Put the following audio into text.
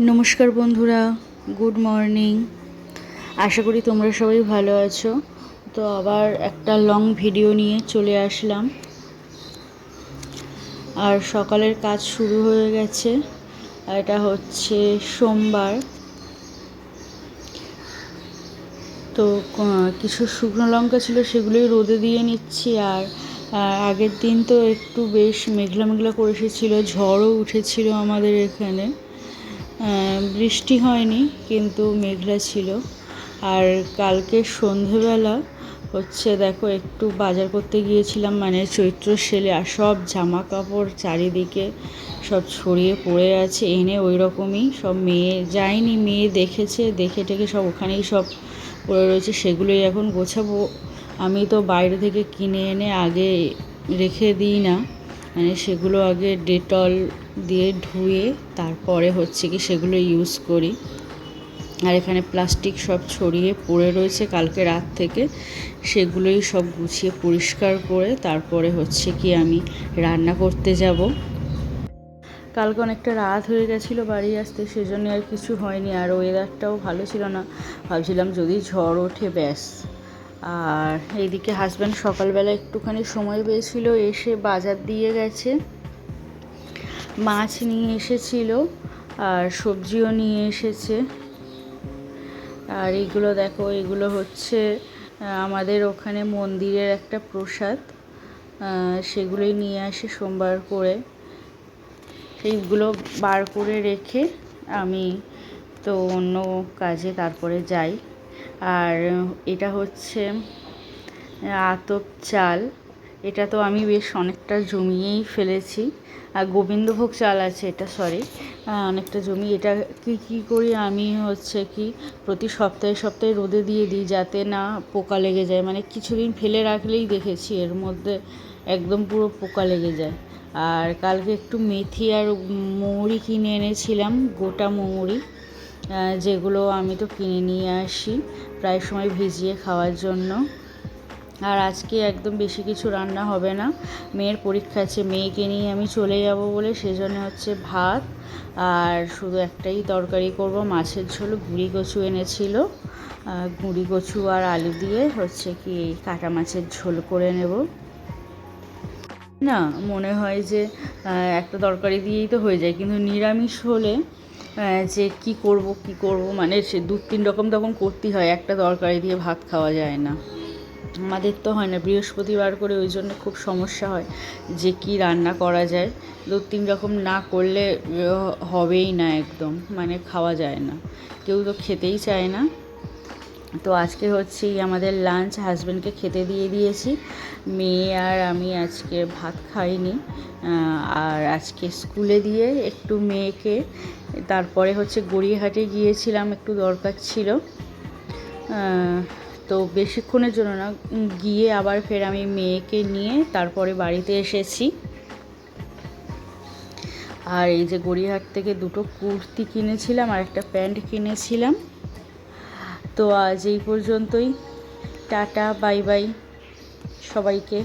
নমস্কার বন্ধুরা, good morning. আশা করি তোমরা সবাই ভালো আছো। তো আবার একটা লং ভিডিও নিয়ে চলে আসলাম। আর সকালের কাজ শুরু হয়ে গেছে। এটা হচ্ছে সোমবার। তো কিছু শুকনো লঙ্কা ছিল, সেগুলোই রোদে দিয়ে নিচ্ছি। আর আগের দিন তো একটু বেশ মেঘলা মেঘলা করে এসেছিলো, ঝড়ও উঠেছিল আমাদের এখানে। বৃষ্টি হয়নি, কিন্তু মেঘলা ছিল। আর কালকে সন্ধেবেলা হচ্ছে দেখো একটু বাজার করতে গিয়েছিলাম, মানে চৈত্র সেলে, আর সব জামা কাপড় চারিদিকে সব ছড়িয়ে পড়ে আছে। এনে ওই রকমই সব মেয়ে যায়নি, মেয়ে দেখেছে, দেখে টেকে সব ওখানেই সব পড়ে রয়েছে। সেগুলোই এখন গোছাবো। আমি তো বাইরে থেকে কিনে এনে আগে রেখে দিই না, মানে সেগুলো আগে ডেটল দিয়ে ধুয়ে তারপরে হচ্ছে কি সেগুলো ইউজ করি। আর এখানে প্লাস্টিক সব ছড়িয়ে পড়ে রয়েছে কালকে রাত থেকে, সেগুলোই সব গুছিয়ে পরিষ্কার করে তারপরে হচ্ছে কি আমি রান্না করতে যাব। কালকে অনেকটা রাত হয়ে গেছিলো বাড়ি আসতে, সেজন্য আর কিছু হয়নি। আর ওয়েদারটাও ভালো ছিল না, ভাবছিলাম যদি ঝড় ওঠে ব্যাস। আর এইদিকে হাজব্যান্ড সকালবেলা একটুখানি সময় পেয়েছিল, এসে বাজার দিয়ে গেছে, মাছ নিয়ে এসেছিল আর সবজিও নিয়ে এসেছে। আর এইগুলো দেখো, এগুলো হচ্ছে আমাদের ওখানে মন্দিরের একটা প্রসাদ, সেগুলোই নিয়ে আসে সোমবার করে। সেইগুলো বার করে রেখে আমি তো অন্য কাজে তারপরে যাই। আর এটা হচ্ছে আতপ চাল, এটা তো আমি বেশ অনেকটা জমিয়েই ফেলেছি। আর গোবিন্দভোগ চাল আছে এটা, সরি, অনেকটা জমি। এটা কী করি আমি হচ্ছে কি প্রতি সপ্তাহে সপ্তাহে রোদে দিয়ে দিই, যাতে না পোকা লেগে যায়। মানে কিছুদিন ফেলে রাখলেই দেখেছি এর মধ্যে একদম পুরো পোকা লেগে যায়। আর কালকে একটু মেথি আর মৌরি কিনে এনেছিলাম, গোটা মৌরি, যেগুলো আমি তো কিনে নিয়ে আসি প্রায় সময় ভিজিয়ে খাওয়ার জন্য। আর আজকে একদম বেশি কিছু রান্না হবে না, মেয়ের পরীক্ষা আছে, মেয়েকে নিয়ে আমি চলে যাব বলে সেজন্য হচ্ছে ভাত আর শুধু একটাই তরকারি করব, মাছের ঝোল। গুঁড়ি কচু এনেছিল, গুঁড়ি কচু আর আলু দিয়ে হচ্ছে কি কাটা মাছের ঝোল করে নেব। না, মনে হয় যে একটা তরকারি দিয়েই তো হয়ে যায়, কিন্তু নিরামিষ হলে যে কি করব মানে সে 2-3 রকম তখন করতেই হয়, একটা তরকারি দিয়ে ভাত খাওয়া যায় না। আমাদের তো হয় না, বৃহস্পতিবার করে, ওই জন্য খুব সমস্যা হয় যে কি রান্না করা যায়। 2-3 রকম না করলে হবেই না, একদম মানে খাওয়া যায় না, কেউ তো খেতেই চায় না। তো আজকে হচ্ছে আমাদের লাঞ্চ, হাজব্যান্ডকে খেতে দিয়ে দিয়েছি, মেয়ে আর আমি আজকে ভাত খাইনি। আর আজকে স্কুলে দিয়ে একটু মেয়েকে, তারপরে হচ্ছে গড়িয়াহাটে গিয়েছিলাম, একটু দরকার ছিল। তো বেশিক্ষণের জন্য না, গিয়ে আবার ফের আমি মেয়েকে নিয়ে তারপরে বাড়িতে এসেছি। আর এই যে গড়িয়াহাট থেকে 2টো কুর্তি কিনেছিলাম আর একটা প্যান্ট কিনেছিলাম। তো আজ এই পর্যন্তই, টাটা, বাই বাই সবাইকে।